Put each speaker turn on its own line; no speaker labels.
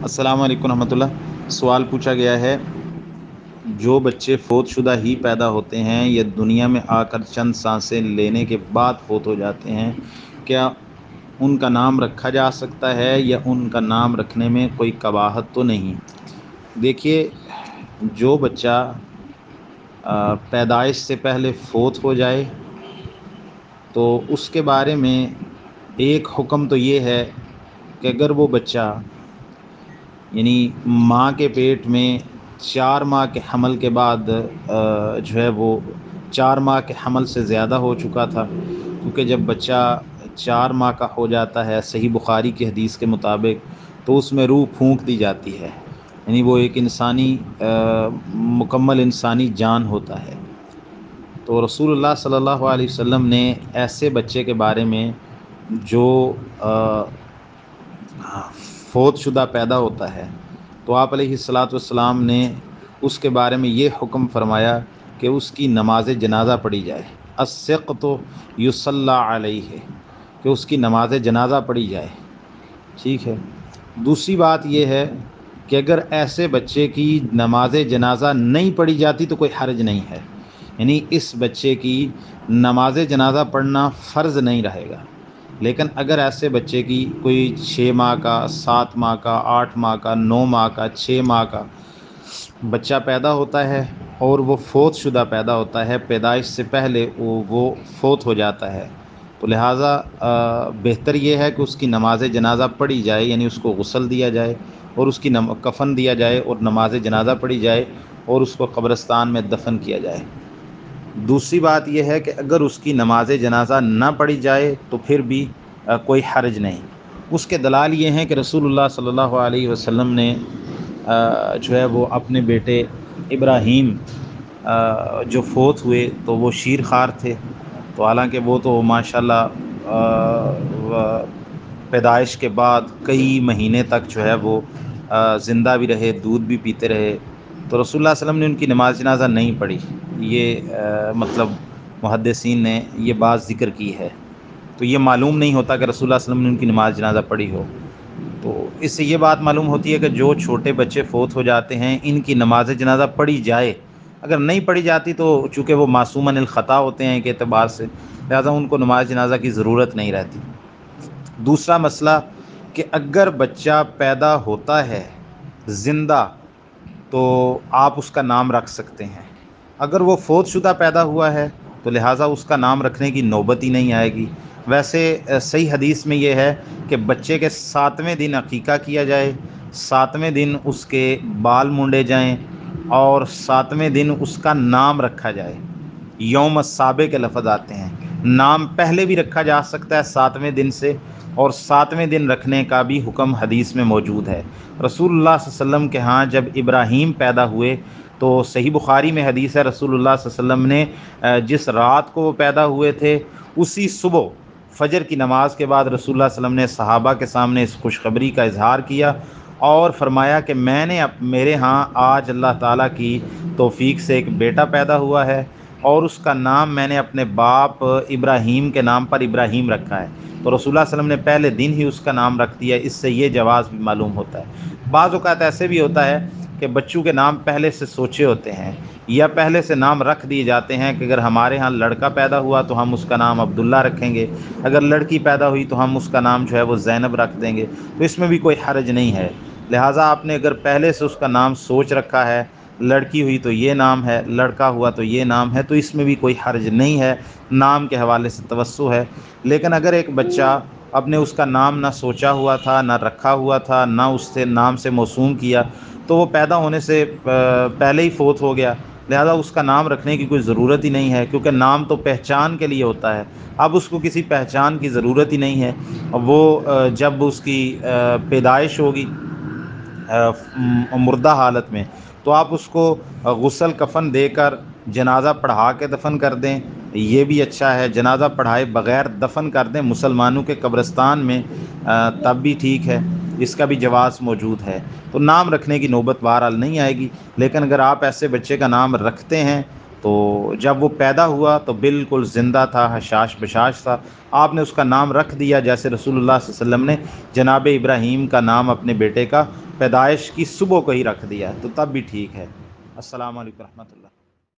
السلام علیکم ورحمۃ اللہ۔ سوال پوچھا گیا ہے، جو بچے فوت شدہ ہی پیدا ہوتے ہیں یا دنیا میں آ کر چند سانسیں لینے کے بعد فوت ہو جاتے ہیں، کیا ان کا نام رکھا جا سکتا ہے یا ان کا نام رکھنے میں کوئی قباحت تو نہیں؟ دیکھیے، جو بچہ پیدائش سے پہلے فوت ہو جائے تو اس کے بارے میں ایک حکم تو یہ ہے کہ اگر وہ بچہ یعنی ماں کے پیٹ میں 4 ماہ کے حمل کے بعد جو ہے وہ 4 ماہ کے حمل سے زیادہ ہو چکا تھا، کیونکہ جب بچہ 4 ماہ کا ہو جاتا ہے صحیح بخاری کی حدیث کے مطابق تو اس میں روح پھونک دی جاتی ہے، یعنی وہ ایک انسانی مکمل انسانی جان ہوتا ہے۔ تو رسول اللہ صلی اللہ علیہ وسلم نے ایسے بچے کے بارے میں جو فوت شدہ پیدا ہوتا ہے تو آپ علیہ الصلاۃ والسلام نے اس کے بارے میں یہ حکم فرمایا کہ اس کی نماز جنازہ پڑھی جائے، السقط یصلی علیہ، کہ اس کی نماز جنازہ پڑھی جائے، ٹھیک ہے۔ دوسری بات یہ ہے کہ اگر ایسے بچے کی نماز جنازہ نہیں پڑھی جاتی تو کوئی حرج نہیں ہے، یعنی اس بچے کی نماز جنازہ پڑھنا فرض نہیں رہے گا، لیکن اگر ایسے بچے کی کوئی 6 ماہ کا، 7 ماہ کا، 8 ماہ کا، 9 ماہ کا، 6 ماہ کا بچہ پیدا ہوتا ہے اور وہ فوت شدہ پیدا ہوتا ہے، پیدائش سے پہلے وہ فوت ہو جاتا ہے، تو لہٰذا بہتر یہ ہے کہ اس کی نماز جنازہ پڑھی جائے، یعنی اس کو غسل دیا جائے اور اس کی کفن دیا جائے اور نماز جنازہ پڑھی جائے اور اس کو قبرستان میں دفن کیا جائے۔ دوسری بات یہ ہے کہ اگر اس کی نماز جنازہ نہ پڑھی جائے تو پھر بھی کوئی حرج نہیں۔ اس کے دلائل یہ ہیں کہ رسول اللہ صلی اللہ علیہ وسلم نے جو ہے وہ اپنے بیٹے ابراہیم جو فوت ہوئے تو وہ شیر خوار تھے، تو حالانکہ وہ تو ماشاءاللہ پیدائش کے بعد کئی مہینے تک جو ہے وہ زندہ بھی رہے، دودھ بھی پیتے رہے، تو رسول اللہ صلی اللہ علیہ وسلم نے ان کی نماز جنازہ نہیں پڑھی، یہ مطلب محدثین نے یہ بات ذکر کی ہے، تو یہ معلوم نہیں ہوتا کہ رسول اللہ صلی اللہ علیہ وسلم نے ان کی نماز جنازہ پڑھی ہو۔ تو اس سے یہ بات معلوم ہوتی ہے کہ جو چھوٹے بچے فوت ہو جاتے ہیں ان کی نماز جنازہ پڑھی جائے، اگر نہیں پڑھی جاتی تو چونکہ وہ معصوماً الخطا ہوتے ہیں ایک اعتبار سے، لہذا ان کو نماز جنازہ کی ضرورت نہیں رہتی۔ دوسرا مسئلہ کہ اگر بچہ پیدا ہوتا ہے زندہ تو آپ اس کا نام رکھ سکتے ہیں، اگر وہ فوت شدہ پیدا ہوا ہے تو لہٰذا اس کا نام رکھنے کی نوبت ہی نہیں آئے گی۔ ویسے صحیح حدیث میں یہ ہے کہ بچے کے 7ویں دن عقیقہ کیا جائے، 7ویں دن اس کے بال مونڈے جائیں اور 7ویں دن اس کا نام رکھا جائے۔ یوم السابع کے لفظ آتے ہیں، نام پہلے بھی رکھا جا سکتا ہے 7ویں دن سے، اور 7ویں دن رکھنے کا بھی حکم حدیث میں موجود ہے۔ رسول اللہ صلی اللہ علیہ وسلم کے ہاں جب ابراہیم پیدا ہوئے تو صحیح بخاری میں حدیث ہے، رسول اللہ صلی اللہ علیہ وسلم نے جس رات کو وہ پیدا ہوئے تھے اسی صبح فجر کی نماز کے بعد رسول اللہ صلی اللہ علیہ وسلم نے صحابہ کے سامنے اس خوشخبری کا اظہار کیا اور فرمایا کہ میں نے میرے ہاں آج اللہ تعالیٰ کی توفیق سے ایک بیٹا پیدا ہوا ہے اور اس کا نام میں نے اپنے باپ ابراہیم کے نام پر ابراہیم رکھا ہے۔ تو رسول اللہ صلی اللہ علیہ وسلم نے پہلے دن ہی اس کا نام رکھ دیا، اس سے یہ جواز بھی معلوم ہوتا ہے۔ بعض اوقات ایسے بھی ہوتا ہے کہ بچوں کے نام پہلے سے سوچے ہوتے ہیں یا پہلے سے نام رکھ دیے جاتے ہیں کہ اگر ہمارے ہاں لڑکا پیدا ہوا تو ہم اس کا نام عبداللہ رکھیں گے، اگر لڑکی پیدا ہوئی تو ہم اس کا نام جو ہے وہ زینب رکھ دیں گے، تو اس میں بھی کوئی حرج نہیں ہے۔ لہٰذا آپ نے اگر پہلے سے اس کا نام سوچ رکھا ہے، لڑکی ہوئی تو یہ نام ہے، لڑکا ہوا تو یہ نام ہے، تو اس میں بھی کوئی حرج نہیں ہے، نام کے حوالے سے توسع ہے۔ لیکن اگر ایک بچہ اپنے اس کا نام نہ سوچا ہوا تھا، نہ رکھا ہوا تھا، نہ اس سے نام سے موسوم کیا، تو وہ پیدا ہونے سے پہلے ہی فوت ہو گیا، لہذا اس کا نام رکھنے کی کوئی ضرورت ہی نہیں ہے، کیونکہ نام تو پہچان کے لیے ہوتا ہے، اب اس کو کسی پہچان کی ضرورت ہی نہیں ہے۔ وہ جب اس کی پیدائش ہوگی مردہ حالت میں تو آپ اس کو غسل کفن دے کر جنازہ پڑھا کے دفن کر دیں، یہ بھی اچھا ہے، جنازہ پڑھائے بغیر دفن کر دیں مسلمانوں کے قبرستان میں، تب بھی ٹھیک ہے، اس کا بھی جواز موجود ہے۔ تو نام رکھنے کی نوبت بہرحال نہیں آئے گی، لیکن اگر آپ ایسے بچے کا نام رکھتے ہیں تو جب وہ پیدا ہوا تو بالکل زندہ تھا، حشاش بشاش تھا، آپ نے اس کا نام رکھ دیا جیسے رسول اللہ صلی اللہ علیہ وسلم نے جناب ابراہیم کا نام اپنے بیٹے کا پیدائش کی صبح کو ہی رکھ دیا، تو تب بھی ٹھیک ہے۔ السلام علیکم ورحمۃ اللہ۔